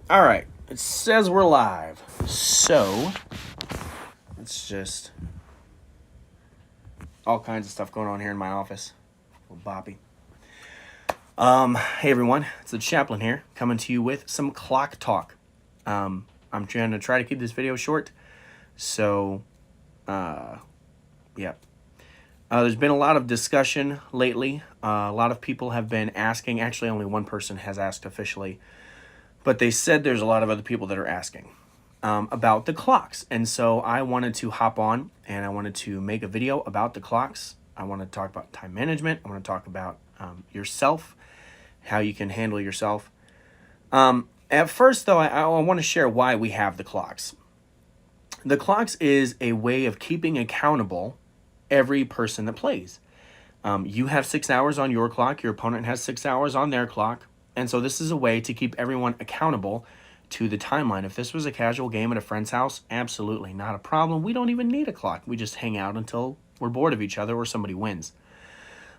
All right, it says we're live. So, it's just all kinds of stuff going on here in my office. Little boppy. Hey everyone, it's the Chaplain here, coming to you with some clock talk. I'm trying to keep this video short. So, yeah. There's been a lot of discussion lately. A lot of people have been asking. Actually, only one person has asked officially. But they said there's a lot of other people that are asking about the clocks. And so I wanted to hop on and I wanted to make a video about the clocks. I want to talk about time management. I want to talk about yourself, how you can handle yourself. At first, though, I want to share why we have the clocks. The clocks is a way of keeping accountable every person that plays. You have 6 hours on your clock. Your opponent has 6 hours on their clock. And so this is a way to keep everyone accountable to the timeline. If this was a casual game at a friend's house, absolutely not a problem. We don't even need a clock. We just hang out until we're bored of each other or somebody wins.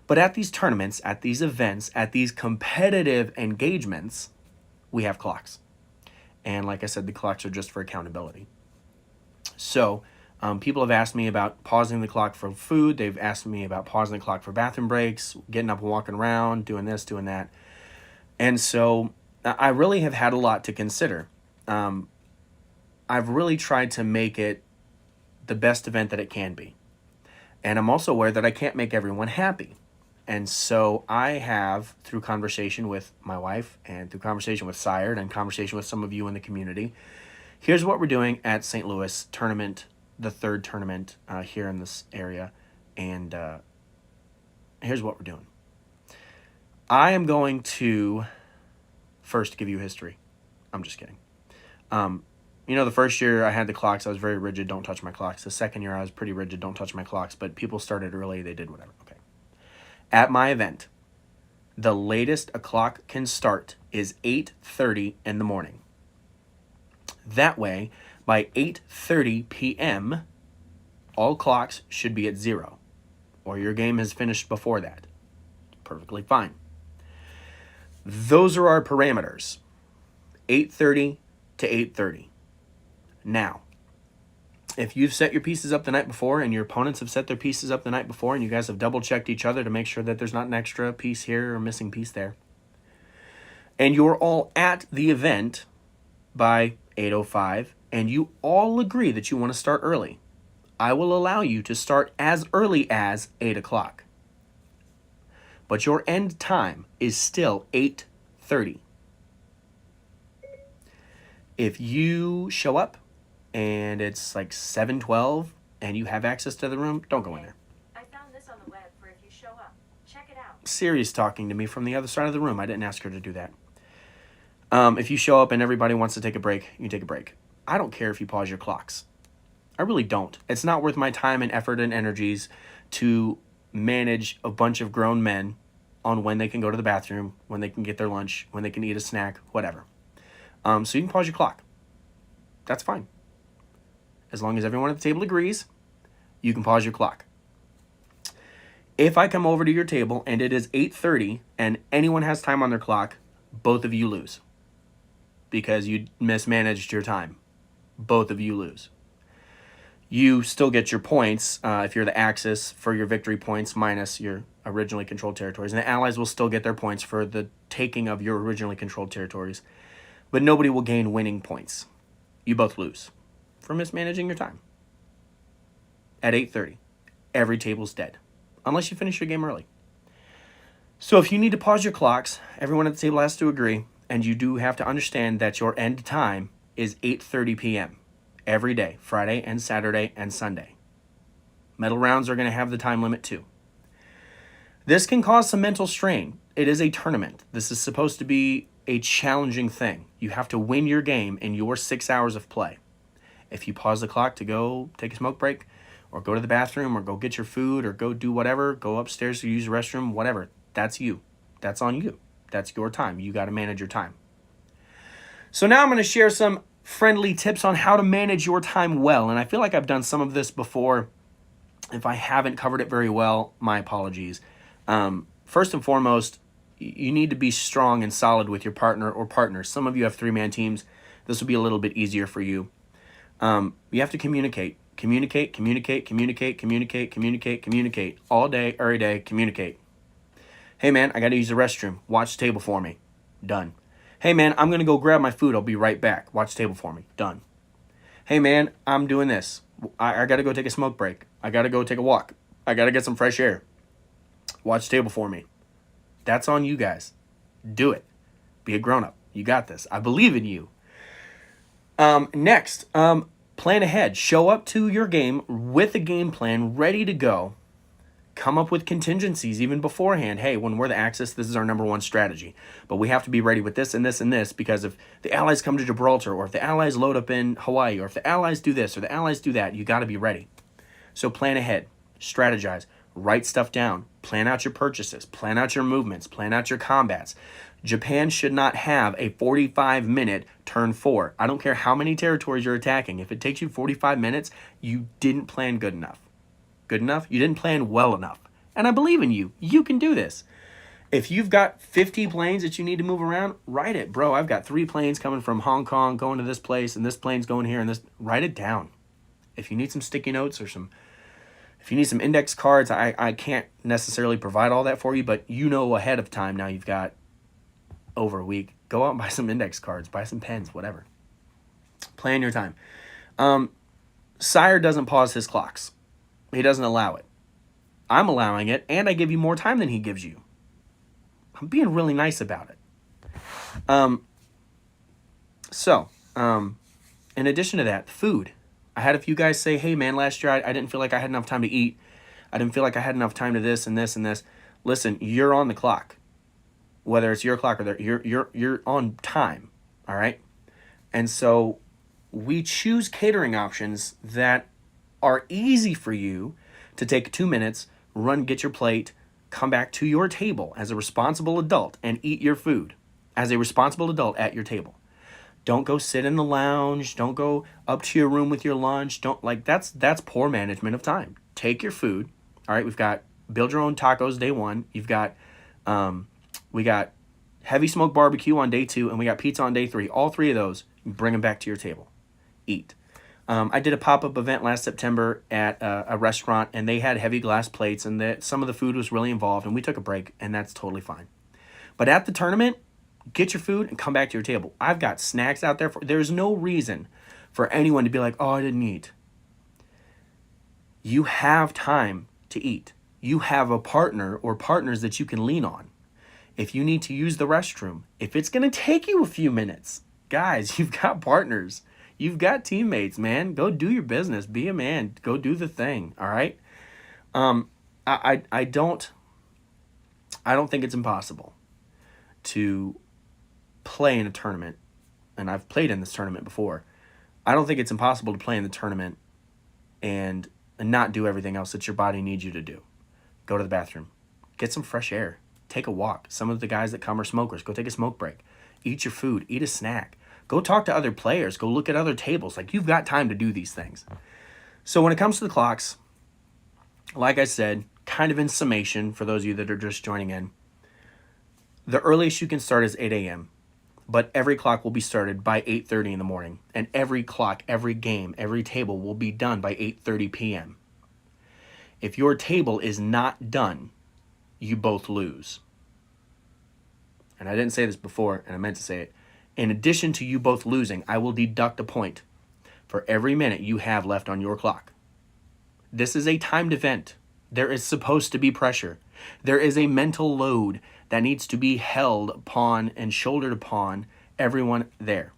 But at these tournaments, at these events, at these competitive engagements, we have clocks. And like I said, the clocks are just for accountability. So people have asked me about pausing the clock for food. They've asked me about pausing the clock for bathroom breaks, getting up and walking around, doing this, doing that. And so I really have had a lot to consider. I've really tried to make it the best event that it can be. And I'm also aware that I can't make everyone happy. And so I have, through conversation with my wife and through conversation with Sired and conversation with some of you in the community, here's what we're doing at St. Louis tournament, the third tournament here in this area. And here's what we're doing. I am going to first give you history. I'm just kidding. The first year I had the clocks, I was very rigid, don't touch my clocks. The second year I was pretty rigid, don't touch my clocks, but people started early, they did whatever. Okay. At my event, the latest a clock can start is 8:30 in the morning. That way, by 8:30 p.m., all clocks should be at 0, or your game has finished before that. Perfectly fine. Those are our parameters, 8:30 to 8:30. Now, if you've set your pieces up the night before and your opponents have set their pieces up the night before and you guys have double-checked each other to make sure that there's not an extra piece here or missing piece there, and you're all at the event by 8:05 and you all agree that you want to start early, I will allow you to start as early as 8 o'clock. But your end time is still 8:30. If you show up and it's like 7:12 and you have access to the room, don't go in there. I found this on the web for if you show up. Check it out. Siri's talking to me from the other side of the room. I didn't ask her to do that. If you show up and everybody wants to take a break, you take a break. I don't care if you pause your clocks. I really don't. It's not worth my time and effort and energies to manage a bunch of grown men on when they can go to the bathroom, when they can get their lunch, when they can eat a snack, whatever. So you can pause your clock. That's fine. As long as everyone at the table agrees, you can pause your clock. If I come over to your table and it is 8:30 and anyone has time on their clock, both of you lose. Because you mismanaged your time. Both of you lose. You still get your points if you're the Axis for your victory points minus your originally controlled territories. And the Allies will still get their points for the taking of your originally controlled territories. But nobody will gain winning points. You both lose for mismanaging your time. At 8:30, every table's dead. Unless you finish your game early. So if you need to pause your clocks, everyone at the table has to agree. And you do have to understand that your end time is 8:30 p.m. every day, Friday and Saturday and Sunday. Medal rounds are going to have the time limit too. This can cause some mental strain. It is a tournament. This is supposed to be a challenging thing. You have to win your game in your 6 hours of play. If you pause the clock to go take a smoke break or go to the bathroom or go get your food or go do whatever, go upstairs to use the restroom, whatever, that's you. That's on you. That's your time. You got to manage your time. So now I'm going to share some friendly tips on how to manage your time well. And I feel like I've done some of this before. If I haven't covered it very well, my apologies. First and foremost, you need to be strong and solid with your partner or partners. Some of you have 3-man teams. This will be a little bit easier for you. You have to communicate. Communicate, communicate, communicate, communicate, communicate, communicate. All day, every day, communicate. Hey, man, I got to use the restroom. Watch the table for me. Done. Hey, man, I'm going to go grab my food. I'll be right back. Watch the table for me. Done. Hey, man, I'm doing this. I got to go take a smoke break. I got to go take a walk. I got to get some fresh air. Watch the table for me. That's on you guys. Do it. Be a grown-up. You got this. I believe in you. Next, plan ahead. Show up to your game with a game plan ready to go. Come up with contingencies even beforehand. Hey, when we're the Axis, this is our number one strategy. But we have to be ready with this and this and this, because if the Allies come to Gibraltar, or if the Allies load up in Hawaii, or if the Allies do this or the Allies do that, you got to be ready. So plan ahead. Strategize. Write stuff down. Plan out your purchases. Plan out your movements. Plan out your combats. Japan should not have a 45-minute turn 4. I don't care how many territories you're attacking. If it takes you 45 minutes, you didn't plan good enough. Good enough? You didn't plan well enough. And I believe in you. You can do this. If you've got 50 planes that you need to move around, write it. Bro, I've got 3 planes coming from Hong Kong going to this place, and this plane's going here, and this. Write it down. If you need some sticky notes or if you need some index cards, I can't necessarily provide all that for you, but you know ahead of time now you've got over a week. Go out and buy some index cards, buy some pens, whatever. Plan your time. Sire doesn't pause his clocks. He doesn't allow it. I'm allowing it, and I give you more time than he gives you. I'm being really nice about it. In addition to that, food. I had a few guys say, hey, man, last year I didn't feel like I had enough time to eat. I didn't feel like I had enough time to this and this and this. Listen, you're on the clock. Whether it's your clock or you're on time, all right? And so we choose catering options that are easy for you to take 2 minutes, run, get your plate, come back to your table as a responsible adult and eat your food as a responsible adult at your table. Don't go sit in the lounge. Don't go up to your room with your lunch. That's poor management of time. Take your food. All right, we've got build your own tacos day 1. You've got we got heavy smoke barbecue on day 2, and we got pizza on day 3. All 3 of those, bring them back to your table. Eat. I did a pop-up event last September at a restaurant, and they had heavy glass plates, and some of the food was really involved, and we took a break, and that's totally fine. But at the tournament, get your food and come back to your table. I've got snacks out there. There's no reason for anyone to be like, oh, I didn't eat. You have time to eat. You have a partner or partners that you can lean on. If you need to use the restroom, if it's going to take you a few minutes, guys, you've got partners. You've got teammates, man. Go do your business. Be a man. Go do the thing, all right? I don't think it's impossible to play in a tournament, and I've played in this tournament before. I don't think it's impossible to play in the tournament and not do everything else that your body needs you to do. Go to the bathroom. Get some fresh air. Take a walk. Some of the guys that come are smokers. Go take a smoke break. Eat your food. Eat a snack. Go talk to other players. Go look at other tables. You've got time to do these things. So when it comes to the clocks, like I said, kind of in summation for those of you that are just joining in, the earliest you can start is 8 a.m., but every clock will be started by 8:30 in the morning, and every clock, every game, every table will be done by 8:30 p.m. If your table is not done, you both lose. And I didn't say this before, and I meant to say it. In addition to you both losing, I will deduct a point for every minute you have left on your clock. This is a timed event. There is supposed to be pressure. There is a mental load that needs to be held upon and shouldered upon everyone there.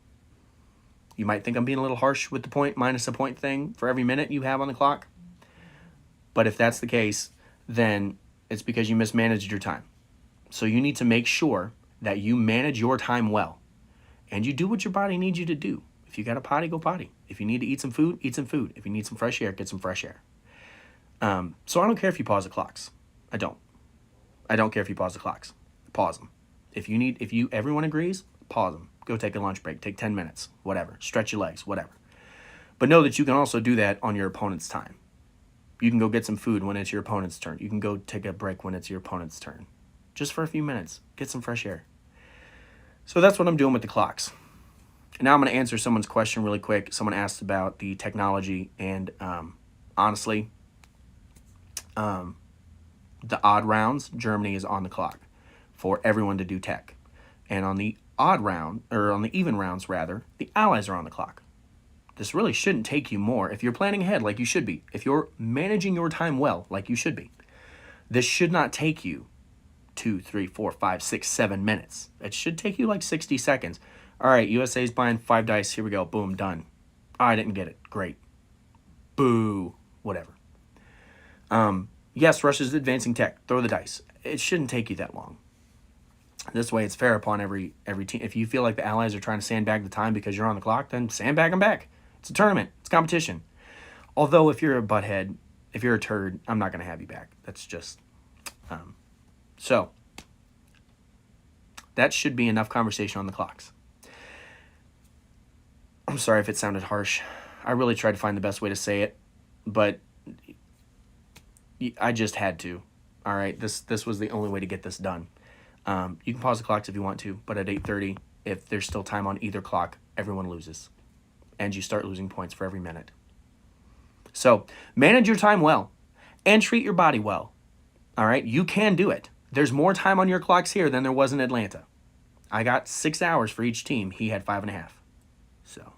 You might think I'm being a little harsh with the point minus a point thing for every minute you have on the clock. But if that's the case, then it's because you mismanaged your time. So you need to make sure that you manage your time well. And you do what your body needs you to do. If you got a potty, go potty. If you need to eat some food, eat some food. If you need some fresh air, get some fresh air. So I don't care if you pause the clocks. I don't care if you pause the clocks. Pause them. If everyone agrees, pause them. Go take a lunch break. Take 10 minutes. Whatever. Stretch your legs. Whatever. But know that you can also do that on your opponent's time. You can go get some food when it's your opponent's turn. You can go take a break when it's your opponent's turn. just for a few minutes. Get some fresh air. So that's what I'm doing with the clocks. Now I'm going to answer someone's question really quick. Someone asked about the technology, and honestly, the odd rounds, Germany is on the clock for everyone to do tech. And on the odd round, or on the even rounds rather, the Allies are on the clock. This really shouldn't take you more if you're planning ahead like you should be. If you're managing your time well like you should be. This should not take you 2, 3, 4, 5, 6, 7 minutes. It should take you like 60 seconds. All right, USA's buying 5 dice. Here we go. Boom, done. Oh, I didn't get it. Great. Boo. Whatever. Yes, Russia's advancing tech. Throw the dice. It shouldn't take you that long. This way, it's fair upon every team. If you feel like the Allies are trying to sandbag the time because you're on the clock, then sandbag them back. It's a tournament. It's competition. Although, if you're a butthead, if you're a turd, I'm not going to have you back. That's just... So, that should be enough conversation on the clocks. I'm sorry if it sounded harsh. I really tried to find the best way to say it, but I just had to. All right, this was the only way to get this done. You can pause the clocks if you want to, but at 8:30, if there's still time on either clock, everyone loses. And you start losing points for every minute. So, manage your time well and treat your body well. All right, you can do it. There's more time on your clocks here than there was in Atlanta. I got 6 hours for each team. He had 5.5. So,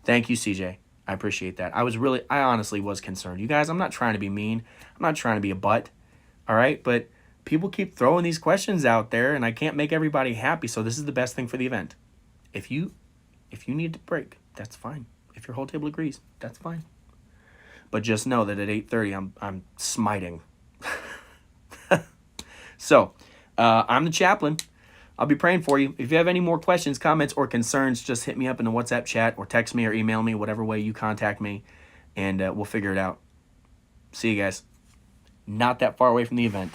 thank you, CJ. I appreciate that. I honestly was concerned. You guys, I'm not trying to be mean. I'm not trying to be a butt. All right, but people keep throwing these questions out there, and I can't make everybody happy, so this is the best thing for the event. If you need to break, that's fine. If your whole table agrees, that's fine. But just know that at 8:30, I'm smiting. So, I'm the chaplain. I'll be praying for you. If you have any more questions, comments, or concerns, just hit me up in the WhatsApp chat or text me or email me, whatever way you contact me, and we'll figure it out. See you guys. Not that far away from the event.